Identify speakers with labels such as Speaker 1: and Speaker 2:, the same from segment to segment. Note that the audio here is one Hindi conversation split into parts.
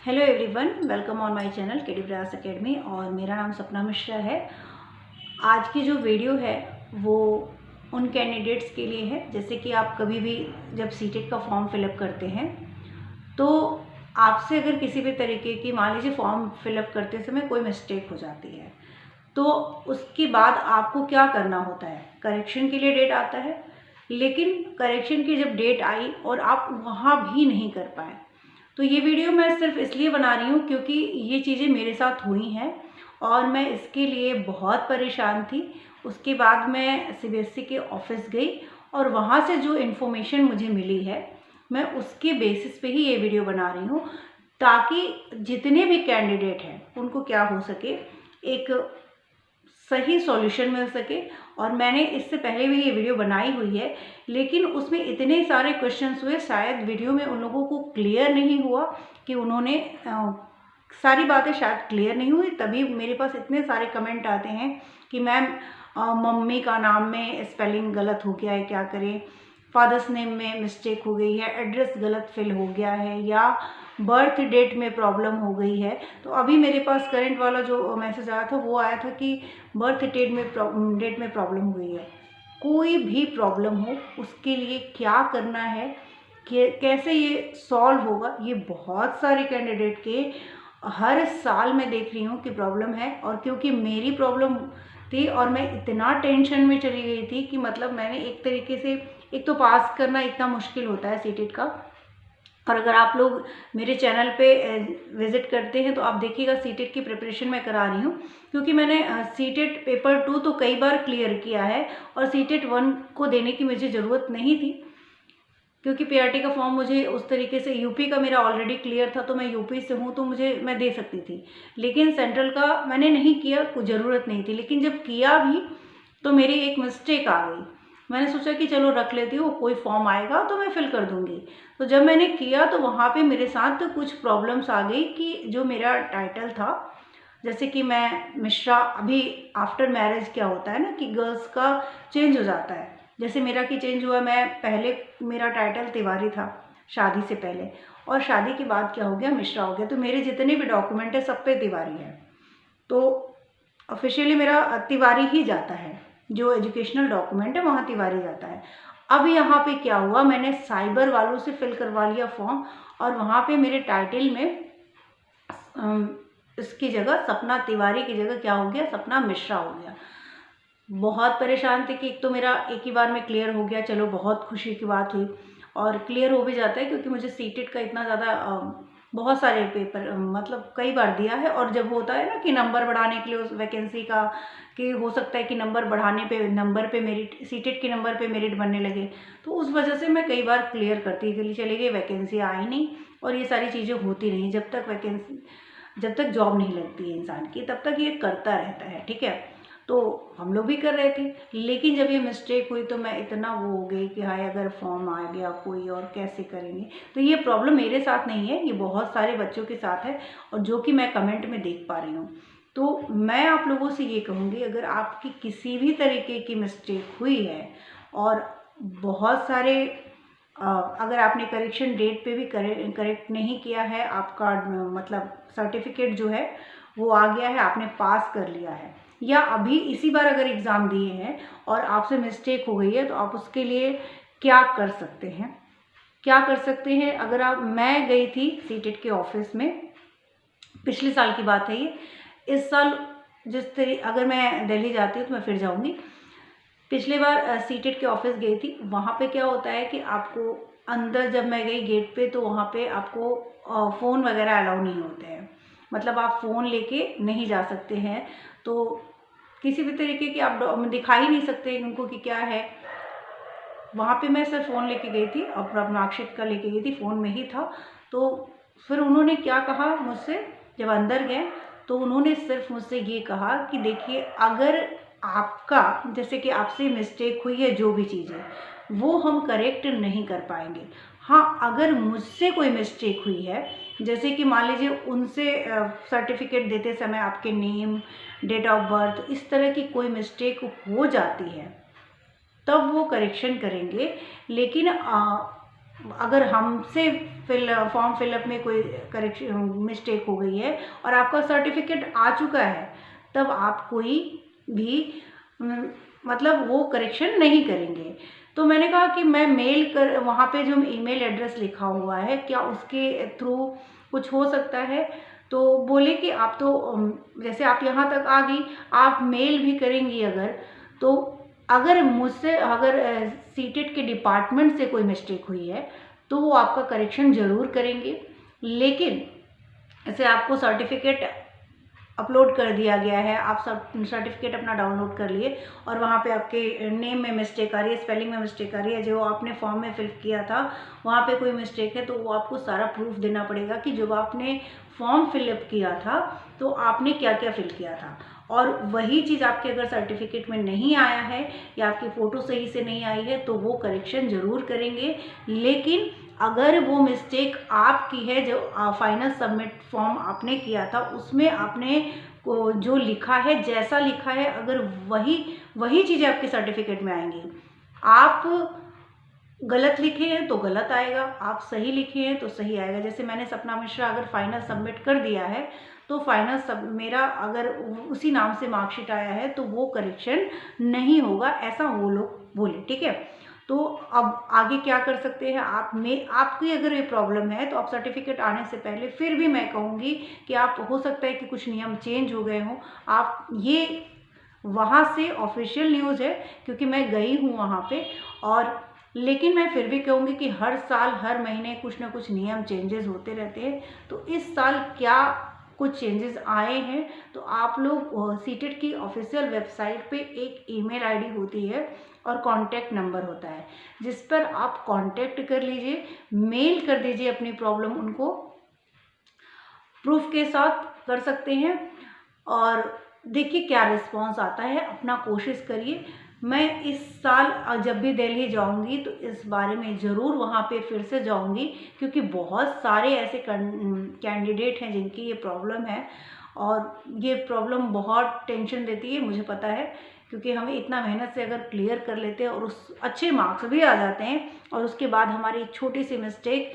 Speaker 1: Hello everyone, welcome on my channel KD प्रयास एकेडमी। और मेरा नाम सपना मिश्रा है। आज की जो वीडियो है वो उन कैंडिडेट्स के लिए है, जैसे कि आप कभी भी जब सीटेट का फॉर्म फिलअप करते हैं तो आपसे अगर किसी भी तरीके की, मान लीजिए फॉर्म फिलअप करते समय कोई मिस्टेक हो जाती है तो उसके बाद आपको क्या करना होता है। करेक्शन के लिए डेट आता है, लेकिन करेक्शन की जब डेट आई और आप वहाँ भी नहीं कर पाए, तो ये वीडियो मैं सिर्फ इसलिए बना रही हूँ क्योंकि ये चीज़ें मेरे साथ हुई हैं और मैं इसके लिए बहुत परेशान थी। उसके बाद मैं सीबीएसई के ऑफिस गई और वहाँ से जो इन्फॉर्मेशन मुझे मिली है मैं उसके बेसिस पे ही ये वीडियो बना रही हूँ, ताकि जितने भी कैंडिडेट हैं उनको क्या हो सके, एक सही सॉल्यूशन मिल सके। और मैंने इससे पहले भी ये वीडियो बनाई हुई है, लेकिन उसमें इतने सारे क्वेश्चंस हुए, शायद वीडियो में उन लोगों को क्लियर नहीं हुआ कि उन्होंने सारी बातें शायद क्लियर नहीं हुई, तभी मेरे पास इतने सारे कमेंट आते हैं कि मैम मम्मी का नाम में स्पेलिंग गलत हो गया है, क्या करें, फादर्स नेम में मिस्टेक हो गई है, एड्रेस गलत फिल हो गया है, या बर्थ डेट में प्रॉब्लम हो गई है। तो अभी मेरे पास करंट वाला जो मैसेज आया था वो आया था कि बर्थ डेट में प्रॉब्लम हुई है। कोई भी प्रॉब्लम हो उसके लिए क्या करना है, कि कैसे ये सॉल्व होगा, ये बहुत सारे कैंडिडेट के हर साल मैं देख रही हूँ कि प्रॉब्लम है। और क्योंकि मेरी प्रॉब्लम थी और मैं इतना टेंशन में चली गई थी कि मतलब मैंने एक तरीके से, एक तो पास करना इतना मुश्किल होता है सीटेट का, और अगर आप लोग मेरे चैनल पे विज़िट करते हैं तो आप देखिएगा सीटेट की प्रिपरेशन मैं करा रही हूँ, क्योंकि मैंने सीटेट पेपर 2 तो कई बार क्लियर किया है और सीटेट 1 को देने की मुझे ज़रूरत नहीं थी, क्योंकि पीआरटी का फॉर्म मुझे उस तरीके से, यूपी का मेरा ऑलरेडी क्लियर था तो मैं यूपी से हूँ तो मैं दे सकती थी, लेकिन सेंट्रल का मैंने नहीं किया, कुछ ज़रूरत नहीं थी। लेकिन जब किया भी तो मेरी एक मिस्टेक आ गई। मैंने सोचा कि चलो रख लेती हूँ, कोई फॉर्म आएगा तो मैं फिल कर दूँगी। तो जब मैंने किया तो वहाँ पे मेरे साथ कुछ प्रॉब्लम्स आ गई कि जो मेरा टाइटल था, जैसे कि मैं मिश्रा, अभी आफ्टर मैरिज क्या होता है ना कि गर्ल्स का चेंज हो जाता है, जैसे मेरा कि चेंज हुआ। मैं पहले मेरा टाइटल तिवारी था शादी से पहले, और शादी के बाद क्या हो गया, मिश्रा हो गया। तो मेरे जितने भी डॉक्यूमेंट है सब पे तिवारी है, तो ऑफिशियली मेरा तिवारी ही जाता है, जो एजुकेशनल डॉक्यूमेंट है वहाँ तिवारी जाता है। अब यहाँ पे क्या हुआ, मैंने साइबर वालों से फिल करवा लिया फॉर्म, और वहाँ पे मेरे टाइटल में इसकी जगह सपना तिवारी की जगह क्या हो गया, सपना मिश्रा हो गया। बहुत परेशान थे कि एक तो मेरा एक ही बार में क्लियर हो गया, चलो बहुत खुशी की बात हुई, और क्लियर हो भी जाता है क्योंकि मुझे सीटेट का इतना ज़्यादा बहुत सारे पेपर मतलब कई बार दिया है। और जब होता है ना कि नंबर बढ़ाने के लिए उस वैकेंसी का, कि हो सकता है कि नंबर बढ़ाने पे, नंबर पे मेरिट, सीटेट के नंबर पे मेरिट बनने लगे, तो उस वजह से मैं कई बार क्लियर करती चली गई, वैकेंसी आई नहीं और ये सारी चीज़ें होती रहीं। जब तक जॉब नहीं लगती है इंसान की, तब तक ये करता रहता है, ठीक है। तो हम लोग भी कर रहे थे, लेकिन जब ये मिस्टेक हुई तो मैं इतना वो हो गई कि हाय, अगर फॉर्म आ गया कोई और कैसे करेंगे। तो ये प्रॉब्लम मेरे साथ नहीं है, ये बहुत सारे बच्चों के साथ है, और जो कि मैं कमेंट में देख पा रही हूँ। तो मैं आप लोगों से ये कहूँगी, अगर आपकी किसी भी तरीके की मिस्टेक हुई है और बहुत सारे अगर आपने करेक्शन डेट पे भी करेक्ट नहीं किया है, आपका मतलब सर्टिफिकेट जो है वो आ गया है, आपने पास कर लिया है, या अभी इसी बार अगर एग्ज़ाम दिए हैं और आपसे मिस्टेक हो गई है, तो आप उसके लिए क्या कर सकते हैं, क्या कर सकते हैं। अगर आप, मैं गई थी सीटेट के ऑफिस में, पिछले साल की बात है ये, इस साल अगर मैं दिल्ली जाती हूँ तो मैं फिर जाऊँगी। पिछले बार सीटेट के ऑफिस गई थी, वहाँ पे क्या होता है कि आपको अंदर, जब मैं गई गेट पे, तो वहाँ पे आपको फ़ोन वगैरह अलाउ नहीं होते हैं, मतलब आप फ़ोन लेके नहीं जा सकते हैं। तो किसी भी तरीके की आप दिखा ही नहीं सकते उनको कि क्या है। वहाँ पे मैं सिर्फ फ़ोन लेके गई थी और अपना मार्कशीट का लेके गई थी, फ़ोन में ही था। तो फिर उन्होंने क्या कहा मुझसे, जब अंदर गए तो उन्होंने सिर्फ मुझसे ये कहा कि देखिए, अगर आपका, जैसे कि आपसे मिस्टेक हुई है, जो भी चीज़ है वो हम करेक्ट नहीं कर पाएंगे। हाँ, अगर मुझसे कोई मिस्टेक हुई है, जैसे कि मान लीजिए उनसे सर्टिफिकेट देते समय आपके नेम, डेट ऑफ बर्थ, इस तरह की कोई मिस्टेक हो जाती है, तब वो करेक्शन करेंगे। लेकिन अगर हमसे फॉर्म फिलअप में कोई करेक्शन मिस्टेक हो गई है और आपका सर्टिफिकेट आ चुका है, तब आप कोई भी मतलब वो करेक्शन नहीं करेंगे। तो मैंने कहा कि मैं मेल कर, वहाँ पे जो ईमेल एड्रेस लिखा हुआ है क्या उसके थ्रू कुछ हो सकता है? तो बोले कि आप तो जैसे आप यहाँ तक आ गई, आप मेल भी करेंगी अगर, तो अगर मुझसे अगर सीटेट के डिपार्टमेंट से कोई मिस्टेक हुई है तो वो आपका करेक्शन ज़रूर करेंगे। लेकिन ऐसे आपको सर्टिफिकेट अपलोड कर दिया गया है, आप सब सर्टिफिकेट अपना डाउनलोड कर लिए और वहाँ पे आपके नेम में मिस्टेक आ रही है, स्पेलिंग में मिस्टेक आ रही है, जो आपने फॉर्म में फिल किया था वहाँ पे कोई मिस्टेक है, तो वो आपको सारा प्रूफ देना पड़ेगा कि जब आपने फॉर्म फिलअप किया था तो आपने क्या क्या फिल किया था। और वही चीज़ आपके अगर सर्टिफिकेट में नहीं आया है या आपकी फ़ोटो सही से नहीं आई है तो वो करेक्शन ज़रूर करेंगे। लेकिन अगर वो मिस्टेक आपकी है, जो फाइनल सबमिट फॉर्म आपने किया था उसमें आपने जो लिखा है, जैसा लिखा है, अगर वही चीज़ें आपके सर्टिफिकेट में आएंगी, आप गलत लिखे हैं तो गलत आएगा, आप सही लिखे हैं तो सही आएगा। जैसे मैंने सपना मिश्रा अगर फाइनल सबमिट कर दिया है तो फाइनल सब मेरा अगर उसी नाम से मार्कशीट आया है तो वो करेक्शन नहीं होगा, ऐसा वो लोग बोले। ठीक है, तो अब आगे क्या कर सकते हैं आप में, आपकी अगर ये प्रॉब्लम है तो आप सर्टिफिकेट आने से पहले फिर भी मैं कहूँगी कि आप, हो सकता है कि कुछ नियम चेंज हो गए हों, आप ये वहाँ से ऑफिशियल न्यूज़ है क्योंकि मैं गई हूँ वहाँ पे, और लेकिन मैं फिर भी कहूँगी कि हर साल हर महीने कुछ ना कुछ नियम चेंजेस होते रहते हैं। तो इस साल क्या कुछ चेंजेस आए हैं, तो आप लोग सीटेट की ऑफिशियल वेबसाइट पे एक ईमेल आईडी होती है और कॉन्टैक्ट नंबर होता है जिस पर आप कॉन्टैक्ट कर लीजिए, मेल कर दीजिए अपनी प्रॉब्लम, उनको प्रूफ के साथ कर सकते हैं और देखिए क्या रिस्पॉन्स आता है, अपना कोशिश करिए। मैं इस साल जब भी दिल्ली जाऊंगी तो इस बारे में ज़रूर वहाँ पे फिर से जाऊंगी क्योंकि बहुत सारे ऐसे कैंडिडेट हैं जिनकी ये प्रॉब्लम है और ये प्रॉब्लम बहुत टेंशन देती है, मुझे पता है, क्योंकि हमें इतना मेहनत से अगर क्लियर कर लेते हैं और उस अच्छे मार्क्स भी आ जाते हैं और उसके बाद हमारी छोटी सी मिस्टेक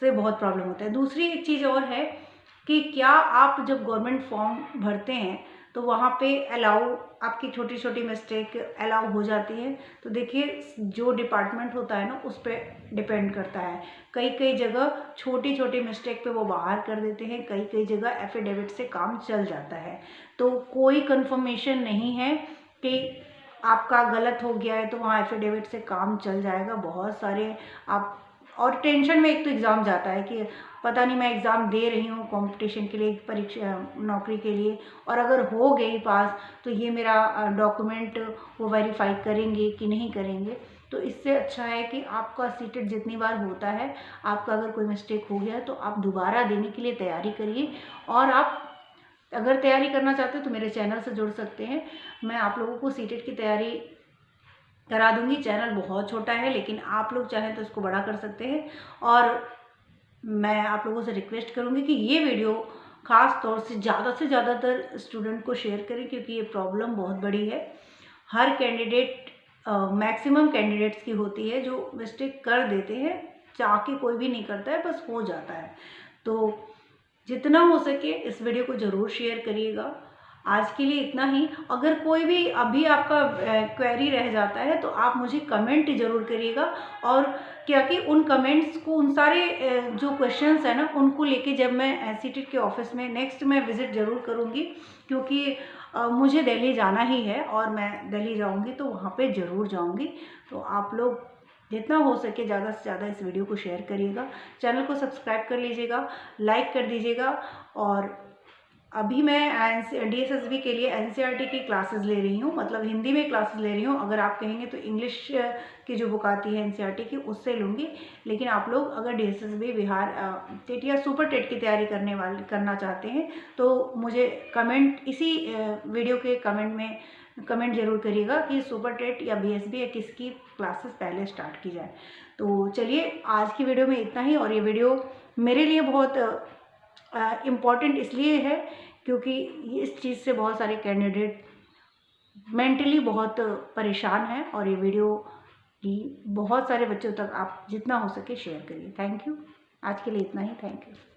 Speaker 1: से बहुत प्रॉब्लम होता है। दूसरी एक चीज़ और है कि क्या आप जब गवर्नमेंट फॉर्म भरते हैं तो वहाँ पे अलाउ, आपकी छोटी छोटी मिस्टेक अलाउ हो जाती है। तो देखिए जो डिपार्टमेंट होता है ना उस पर डिपेंड करता है, कई जगह छोटी छोटी मिस्टेक पे वो बाहर कर देते हैं, कई जगह एफिडेविट से काम चल जाता है। तो कोई कंफर्मेशन नहीं है कि आपका गलत हो गया है तो वहाँ एफिडेविट से काम चल जाएगा। बहुत सारे आप, और टेंशन में एक तो एग्ज़ाम जाता है कि पता नहीं मैं एग्ज़ाम दे रही हूँ कंपटीशन के लिए, परीक्षा नौकरी के लिए, और अगर हो गई पास तो ये मेरा डॉक्यूमेंट वो वेरीफाई करेंगे कि नहीं करेंगे। तो इससे अच्छा है कि आपका सीटेट जितनी बार होता है, आपका अगर कोई मिस्टेक हो गया तो आप दोबारा देने के लिए तैयारी करिए। और आप अगर तैयारी करना चाहते हो तो मेरे चैनल से जुड़ सकते हैं, मैं आप लोगों को सीटेट की तैयारी करा दूंगी। चैनल बहुत छोटा है लेकिन आप लोग चाहें तो इसको बड़ा कर सकते हैं। और मैं आप लोगों से रिक्वेस्ट करूंगी कि ये वीडियो ख़ास तौर से ज़्यादातर स्टूडेंट को शेयर करें क्योंकि ये प्रॉब्लम बहुत बड़ी है। हर कैंडिडेट, मैक्सिमम कैंडिडेट्स की होती है जो मिस्टेक कर देते हैं, चाह के कोई भी नहीं करता है, बस हो जाता है। तो जितना हो सके इस वीडियो को ज़रूर शेयर करिएगा। आज के लिए इतना ही। अगर कोई भी अभी आपका क्वेरी रह जाता है तो आप मुझे कमेंट ज़रूर करिएगा, और क्या कि उन कमेंट्स को, उन सारे जो क्वेश्चंस हैं ना उनको लेके जब मैं सीटेट के ऑफिस में नेक्स्ट मैं विज़िट ज़रूर करूँगी क्योंकि मुझे दिल्ली जाना ही है और मैं दिल्ली जाऊँगी तो वहाँ पे ज़रूर जाऊँगी। तो आप लोग जितना हो सके ज़्यादा से ज़्यादा इस वीडियो को शेयर करिएगा, चैनल को सब्सक्राइब कर लीजिएगा, लाइक कर दीजिएगा। और अभी मैं DSSB के लिए NCERT की क्लासेस ले रही हूँ, मतलब हिंदी में क्लासेस ले रही हूँ। अगर आप कहेंगे तो इंग्लिश की जो बुक आती है NCERT की उससे लूँगी। लेकिन आप लोग अगर DSSB बिहार टेट या सुपर टेट की तैयारी करना चाहते हैं तो मुझे कमेंट, इसी वीडियो के कमेंट में कमेंट ज़रूर करिएगा कि सुपर टेट या BSB या किसकी क्लासेस पहले स्टार्ट की जाए। तो चलिए आज की वीडियो में इतना ही। और ये वीडियो मेरे लिए बहुत इम्पॉर्टेंट इसलिए है क्योंकि इस चीज़ से बहुत सारे कैंडिडेट मेंटली बहुत परेशान हैं, और ये वीडियो बहुत सारे बच्चों तक आप जितना हो सके शेयर करिए। Thank you. आज के लिए इतना ही। Thank you.